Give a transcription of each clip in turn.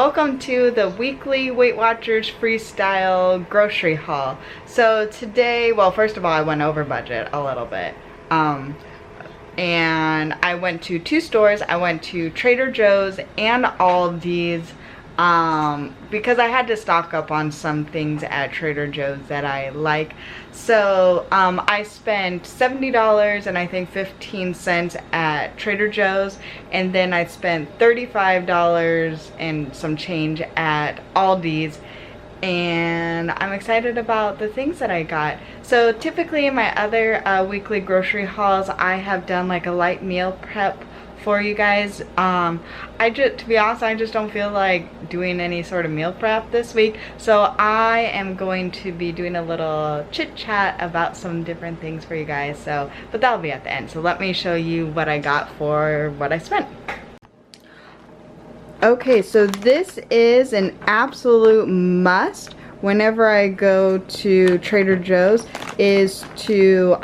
welcome to the weekly Weight Watchers freestyle grocery haul. So today, well, first of all, I went over budget a little bit. And I went to two stores. I went to Trader Joe's and Aldi's because I had to stock up on some things at Trader Joe's that I like. So I spent $70 and I think 15 cents at Trader Joe's, and then I spent $35 and some change at Aldi's. And I'm excited about the things that I got. So typically in my other weekly grocery hauls, I have done like a light meal prep for you guys. To be honest, I just don't feel like doing any sort of meal prep this week. So I am going to be doing a little chit chat about some different things for you guys. So, but that'll be at the end. So let me show you what I got for what I spent. Okay, so this is an absolute must whenever I go to Trader Joe's, is to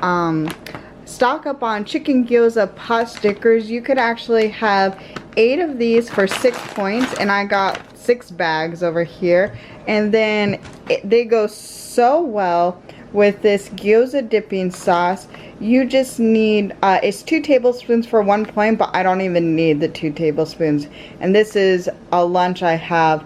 stock up on chicken gyoza pot stickers. You could actually have 8 of these for 6 points, and I got 6 bags over here. And then they go so well with this gyoza dipping sauce. You just need, it's 2 tablespoons for 1 point, but I don't even need the 2 tablespoons. And this is a lunch I have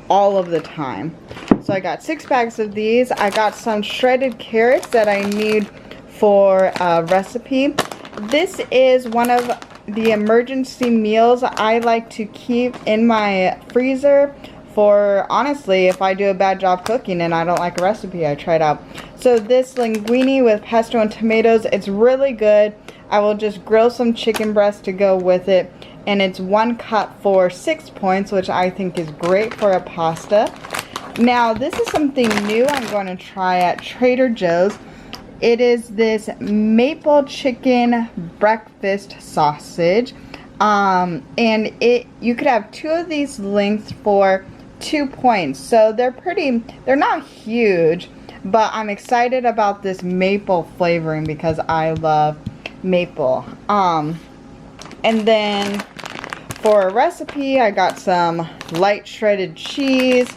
all of the time. So I got 6 bags of these. I got some shredded carrots that I need for a recipe. This is one of the emergency meals I like to keep in my freezer for, honestly, if I do a bad job cooking and I don't like a recipe I tried out. So this linguine with pesto and tomatoes, it's really good. I will just grill some chicken breast to go with it, and it's 1 cup for 6 points, which I think is great for a pasta. Now this is something new I'm going to try at Trader Joe's. It is this maple chicken breakfast sausage, and you could have 2 of these lengths for 2 points. So they're not huge, but I'm excited about this maple flavoring because I love maple. And then for a recipe, I got some light shredded cheese.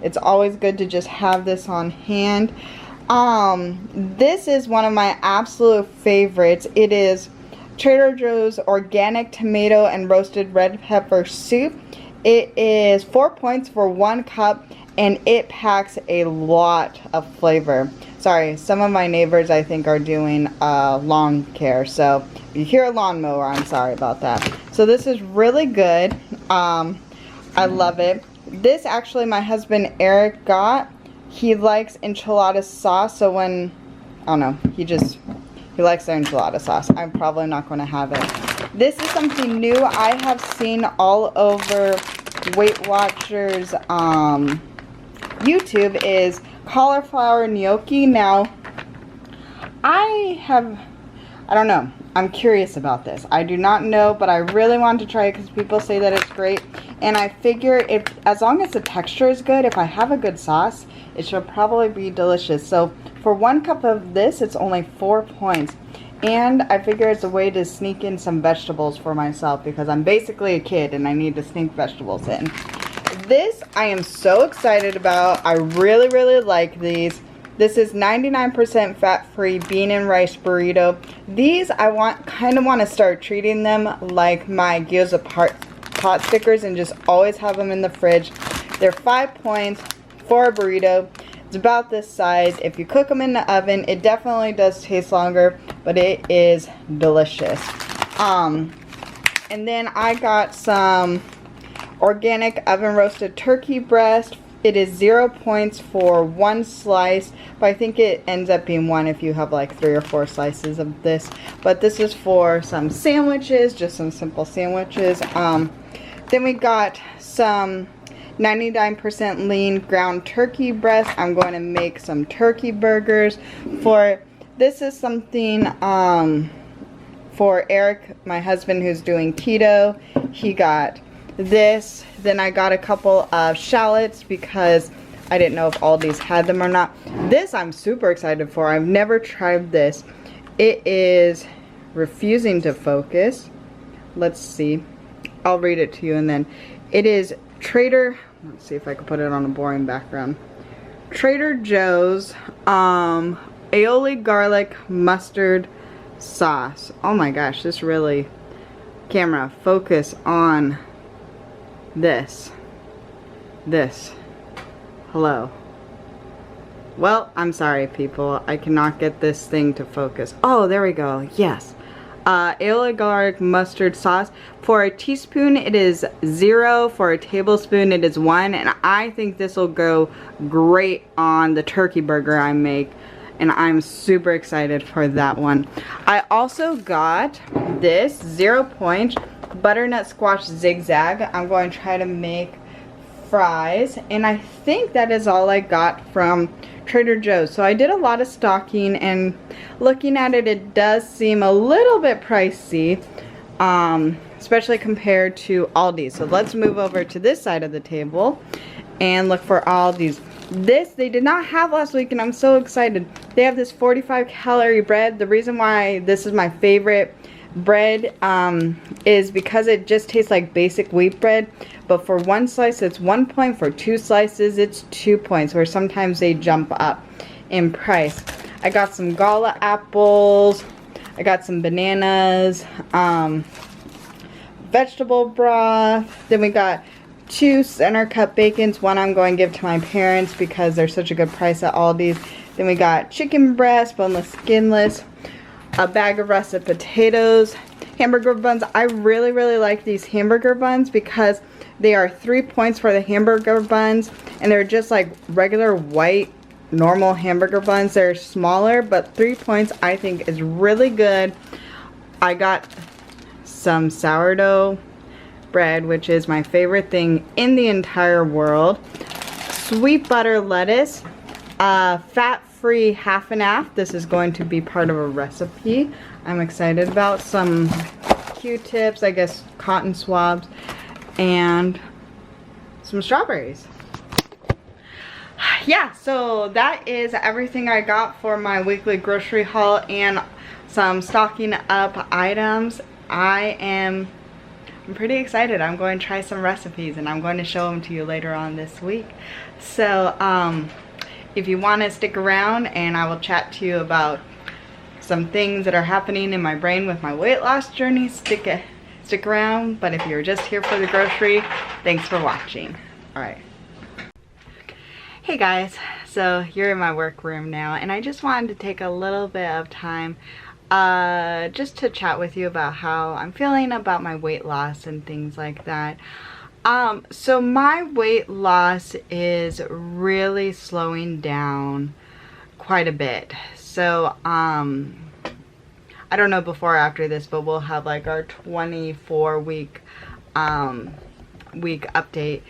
It's always good to just have this on hand. This is one of my absolute favorites. It is Trader Joe's organic tomato and roasted red pepper soup. It is 4 points for 1 cup, and it packs a lot of flavor. Sorry, some of my neighbors I think are doing lawn care, so if you hear a lawnmower, I'm sorry about that. So this is really good. I love it. This actually my husband Eric got. He likes enchilada sauce, so when, I don't know, he likes their enchilada sauce. I'm probably not going to have it. This is something new I have seen all over Weight Watchers YouTube, is cauliflower gnocchi. Now, I don't know. I'm curious about this. I do not know, but I really want to try it because people say that it's great. And I figure as long as the texture is good, if I have a good sauce, it should probably be delicious. So for 1 cup of this, it's only 4 points. And I figure it's a way to sneak in some vegetables for myself because I'm basically a kid and I need to sneak vegetables in. This I am so excited about. I really, really like these. This is 99% fat-free bean and rice burrito. These I kind of want to start treating them like my gyoza pot stickers and just always have them in the fridge. They're 5 points for a burrito. It's about this size. If you cook them in the oven, it definitely does taste longer, but it is delicious. And then I got some organic oven roasted turkey breast. It is 0 points for 1 slice, but I think it ends up being 1 if you have like 3 or 4 slices of this. But this is for some sandwiches, just some simple sandwiches. Then we got some 99% lean ground turkey breast. I'm going to make some turkey burgers. This is something for Eric, my husband, who's doing keto. He got this. Then I got a couple of shallots because I didn't know if Aldi's had them or not. This I'm super excited for. I've never tried this. It is refusing to focus. Let's see. I'll read it to you, and then it is Trader Let's see if I can put it on a boring background. Trader Joe's aioli garlic mustard sauce. Oh my gosh, this really, camera, focus on this. Hello. Well, I'm sorry people, I cannot get this thing to focus. Oh, there we go, yes. Aioli garlic mustard sauce. For a teaspoon it is 0, for a tablespoon it is 1, and I think this will go great on the turkey burger I make, and I'm super excited for that one. I also got this 0 point butternut squash zigzag. I'm going to try to make fries, and I think that is all I got from Trader Joe's. So I did a lot of stocking, and looking at it, it does seem a little bit pricey, especially compared to Aldi's. So let's move over to this side of the table and look for Aldi's. This they did not have last week, and I'm so excited. They have this 45-calorie bread. The reason why this is my favorite bread is because it just tastes like basic wheat bread, but for 1 slice it's 1 point, for 2 slices it's 2 points, where sometimes they jump up in price. I got some gala apples, I got some bananas, vegetable broth, then we got 2 center cut bacons. One I'm going to give to my parents because they're such a good price at Aldi's. Then we got chicken breast, boneless, skinless, a bag of russet potatoes, hamburger buns. I really like these hamburger buns because they are 3 points for the hamburger buns, and they're just like regular white normal hamburger buns. They're smaller, but 3 points I think is really good. I got some sourdough bread, which is my favorite thing in the entire world. Sweet butter lettuce, fat-free half and half. This is going to be part of a recipe I'm excited about. Some Q-tips, I guess cotton swabs, and some strawberries. Yeah, so that is everything I got for my weekly grocery haul and some stocking up items. I'm pretty excited. I'm going to try some recipes, and I'm going to show them to you later on this week. So if you want to stick around, and I will chat to you about some things that are happening in my brain with my weight loss journey, stick around. But if you're just here for the grocery, thanks for watching. Alright. Hey guys, so you're in my workroom now, and I just wanted to take a little bit of time just to chat with you about how I'm feeling about my weight loss and things like that. So my weight loss is really slowing down quite a bit. So I don't know before or after this, but we'll have like our 24-week week update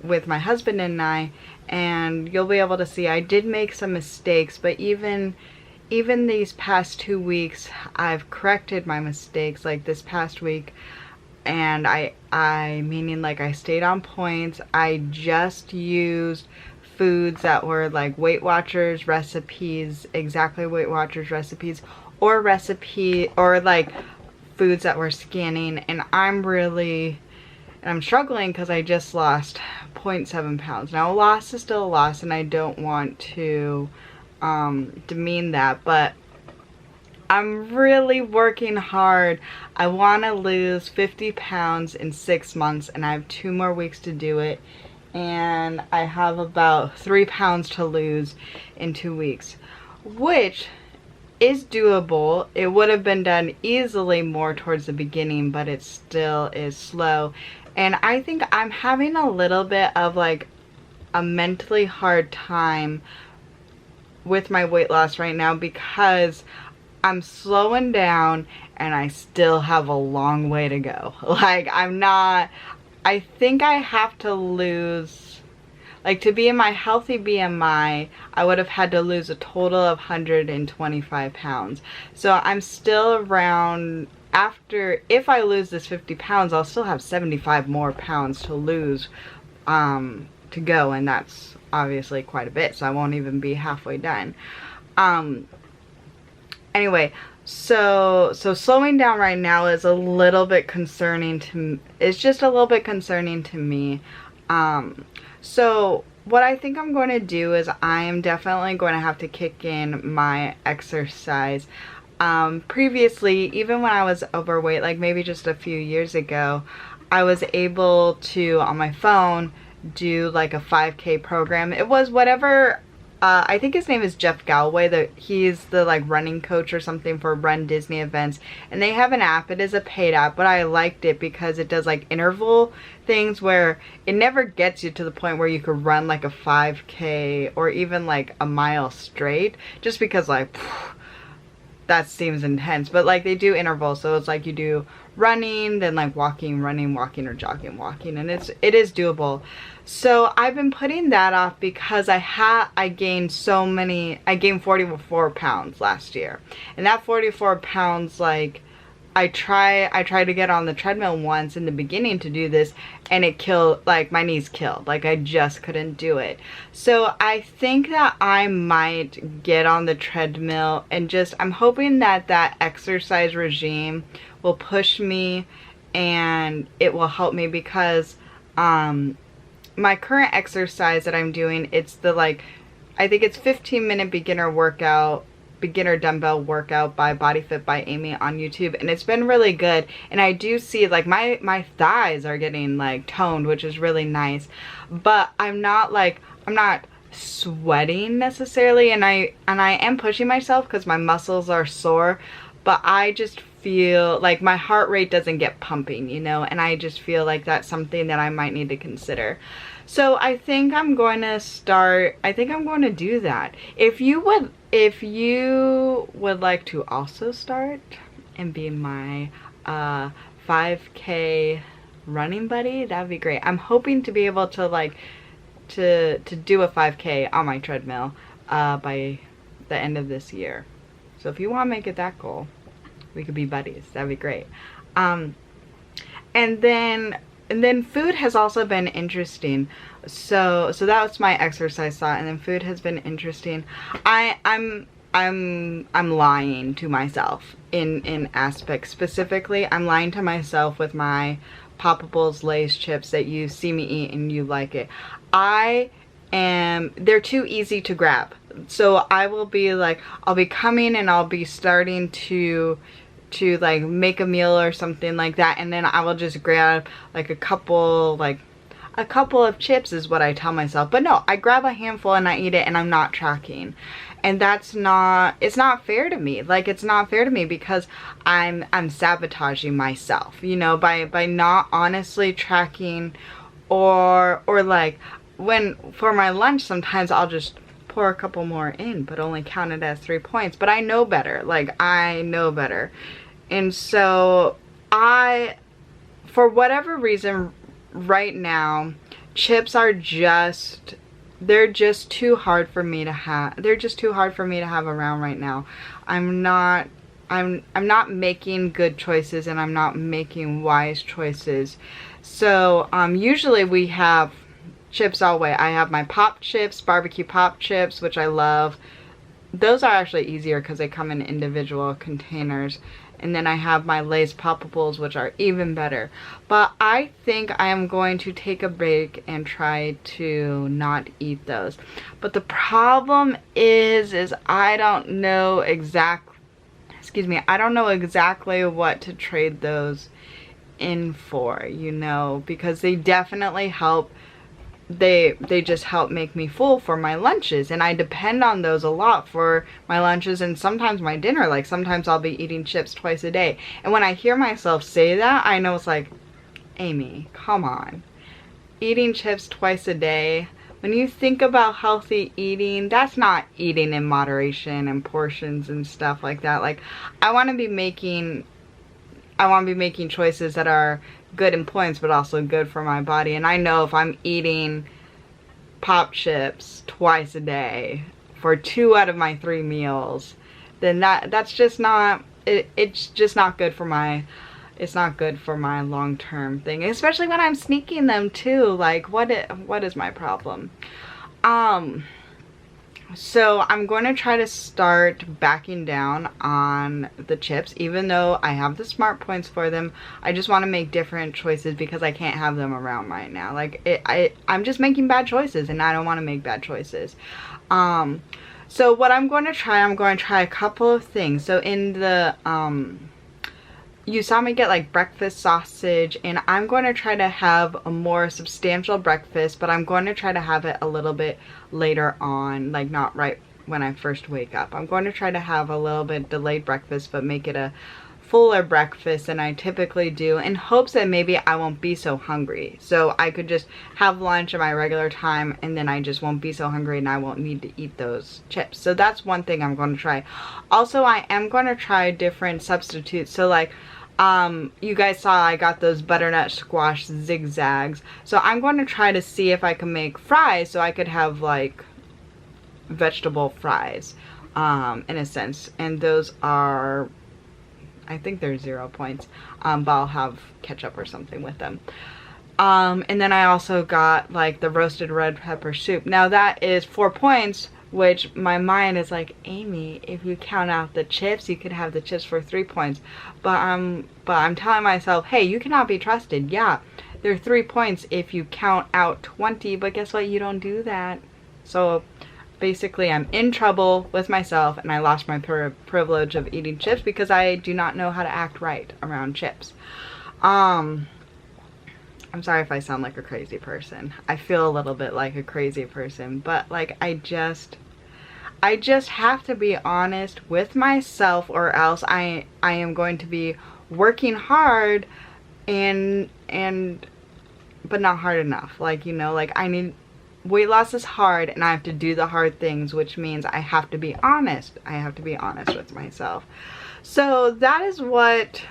with my husband and I, and you'll be able to see I did make some mistakes, but even these past 2 weeks I've corrected my mistakes. Like this past week, and I meaning like I stayed on points. I just used foods that were like Weight Watchers recipes, exactly Weight Watchers recipes, or like foods that were scanning, and I'm struggling because I just lost 0.7 pounds. Now a loss is still a loss, and I don't want to demean that, but I'm really working hard. I want to lose 50 pounds in 6 months, and I have 2 more weeks to do it, and I have about 3 pounds to lose in 2 weeks, which is doable. It would have been done easily more towards the beginning, but it still is slow. And I think I'm having a little bit of like a mentally hard time with my weight loss right now because I'm slowing down and I still have a long way to go. Like I think I have to lose, like to be in my healthy BMI, I would have had to lose a total of 125 pounds. So I'm still around, if I lose this 50 pounds, I'll still have 75 more pounds to lose to go, and that's obviously quite a bit, so I won't even be halfway done. Anyway, so slowing down right now is a little bit concerning to, it's just a little bit concerning to me. So what I think I'm going to do is I am definitely going to have to kick in my exercise. Previously, even when I was overweight, like maybe just a few years ago, I was able to, on my phone, do like a 5K program. It was whatever, I think his name is Jeff Galway. He's the like running coach or something for Run Disney events. And they have an app. It is a paid app, but I liked it because it does like interval things where it never gets you to the point where you could run like a 5K or even like a mile straight. Just because like, that seems intense, but like they do intervals, so it's like you do running, then like walking, running, walking, or jogging, walking, and it is doable. So I've been putting that off because I gained 44 pounds last year, and that 44 pounds, like I tried to get on the treadmill once in the beginning to do this, and it killed, like my knees killed, like I just couldn't do it. So I think that I might get on the treadmill and just, I'm hoping that that exercise regime will push me and it will help me, because my current exercise that I'm doing, it's the like, I think it's 15-minute beginner dumbbell workout by Body Fit by Amy on YouTube, and it's been really good. And I do see like my thighs are getting like toned, which is really nice, but I'm not sweating necessarily, and I am pushing myself because my muscles are sore, but I just feel like my heart rate doesn't get pumping, you know, and I just feel like that's something that I might need to consider. So I think I'm going to do that. If you would like to also start and be my 5K running buddy, that would be great. I'm hoping to be able to like to do a 5K on my treadmill by the end of this year. So if you want to make it that goal, we could be buddies. That'd be great. And then food has also been interesting. So that was my exercise thought, and then food has been interesting. I'm lying to myself in aspects. Specifically, I'm lying to myself with my Poppables Lay's chips that you see me eat and you like it. They're too easy to grab. So I will be like, I'll be coming and I'll be starting to like make a meal or something like that, and then I will just grab like a couple of chips is what I tell myself. But no, I grab a handful and I eat it, and I'm not tracking. And it's not fair to me. Like, it's not fair to me because I'm sabotaging myself, you know, by not honestly tracking, or like when for my lunch sometimes I'll just pour a couple more in but only count it as 3 points. But I know better. Like, I know better. And so for whatever reason right now, chips are they're just too hard for me to have. They're just too hard for me to have around right now. I'm not making good choices, and I'm not making wise choices. So usually we have chips all way. I have my pop chips, barbecue pop chips, which I love. Those are actually easier because they come in individual containers. And then I have my Lay's Poppables, which are even better. But I think I am going to take a break and try to not eat those. But the problem is I don't know exactly what to trade those in for, you know, because they definitely help. They just help make me full for my lunches, and I depend on those a lot for my lunches and sometimes my dinner. Like, sometimes I'll be eating chips twice a day, and when I hear myself say that, I know it's like, Amy, come on. Eating chips twice a day, when you think about healthy eating, that's not eating in moderation and portions and stuff like that. Like, I want to be making choices that are good in points but also good for my body. And I know if I'm eating pop chips twice a day for 2 out of my 3 meals, then that's just not it's just not good for my long-term thing, especially when I'm sneaking them too. Like, what is my problem? So I'm going to try to start backing down on the chips, even though I have the smart points for them. I just want to make different choices because I can't have them around right now. Like I'm just making bad choices, and I don't want to make bad choices. So what I'm going to try a couple of things. So in the you saw me get like breakfast sausage, and I'm going to try to have a more substantial breakfast, but I'm going to try to have it a little bit later on, like not right when I first wake up. I'm going to try to have a little bit delayed breakfast, but make it a fuller breakfast than I typically do, in hopes that maybe I won't be so hungry. So I could just have lunch at my regular time, and then I just won't be so hungry and I won't need to eat those chips. So that's one thing I'm going to try. Also, I am going to try different substitutes. So like, you guys saw I got those butternut squash zigzags. So I'm going to try to see if I can make fries, so I could have like vegetable fries, in a sense. And those are, I think they're 0 points, but I'll have ketchup or something with them. And then I also got like the roasted red pepper soup. Now that is 4 points, which my mind is like, Amy, if you count out the chips, you could have the chips for 3 points. But I'm telling myself, hey, you cannot be trusted. Yeah, they're 3 points if you count out 20, but guess what? You don't do that. So basically, I'm in trouble with myself, and I lost my privilege of eating chips because I do not know how to act right around chips. I'm sorry if I sound like a crazy person. I feel a little bit like a crazy person, but like I just have to be honest with myself, or else I am going to be working hard but not hard enough. Like, you know, like weight loss is hard, and I have to do the hard things, which means I have to be honest. I have to be honest with myself. So that is what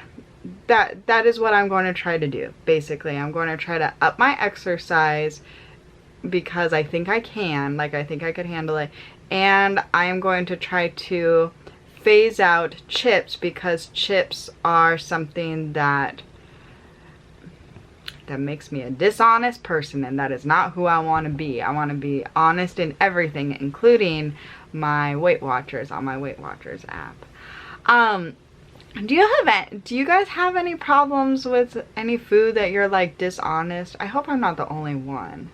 I'm going to try to do. Basically, I'm going to try to up my exercise because I think I can. Like, I think I could handle it. And I am going to try to phase out chips, because chips are something that makes me a dishonest person, and that is not who I want to be. I want to be honest in everything, including my Weight Watchers on my Weight Watchers app. Do you guys have any problems with any food that you're like dishonest? I hope I'm not the only one,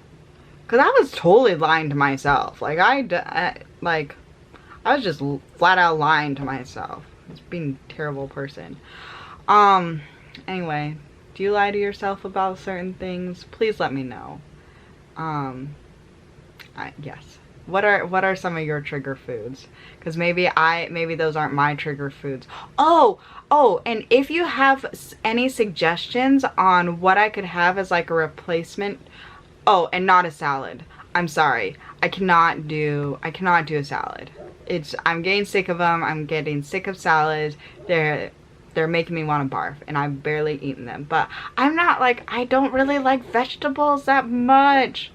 because I was totally lying to myself. Like I was just flat out lying to myself. I was being a terrible person. Anyway, do you lie to yourself about certain things? Please let me know. Yes. What are some of your trigger foods? Because maybe those aren't my trigger foods. Oh, and if you have any suggestions on what I could have as like a replacement. Oh, and not a salad. I'm sorry. I cannot do a salad. I'm getting sick of them. I'm getting sick of salads. They're making me want to barf, and I've barely eaten them. But I'm not like, I don't really like vegetables that much.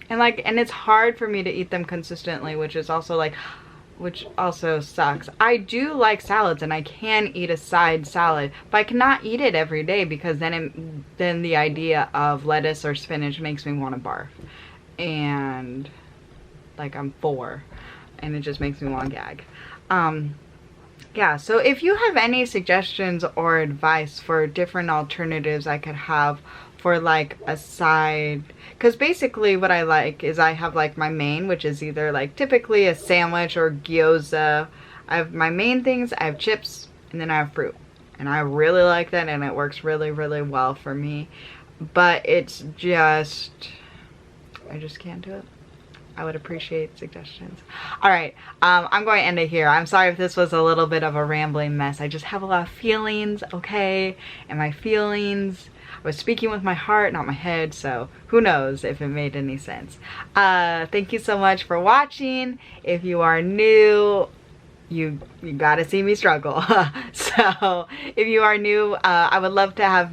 And it's hard for me to eat them consistently, which also sucks. I do like salads, and I can eat a side salad, but I cannot eat it every day, because then the idea of lettuce or spinach makes me want to barf. And like, I'm 4, and it just makes me want to gag. Yeah, so if you have any suggestions or advice for different alternatives I could have for like a side, because basically what I like is I have like my main, which is either like typically a sandwich or gyoza. I have my main things, I have chips, and then I have fruit. And I really like that, and it works really, really well for me. But it's just, I just can't do it. I would appreciate suggestions. Alright, I'm going to end it here. I'm sorry if this was a little bit of a rambling mess. I just have a lot of feelings, okay? And my feelings, I was speaking with my heart, not my head, so who knows if it made any sense. Thank you so much for watching. If you are new, you gotta see me struggle. So if you are new, I would love to have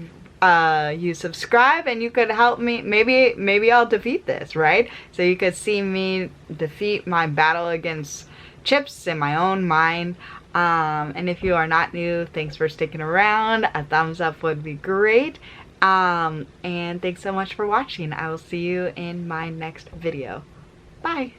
you subscribe, and you could help me. Maybe I'll defeat this, right? So you could see me defeat my battle against chips in my own mind. And if you are not new, thanks for sticking around. A thumbs up would be great. And thanks so much for watching. I will see you in my next video. Bye.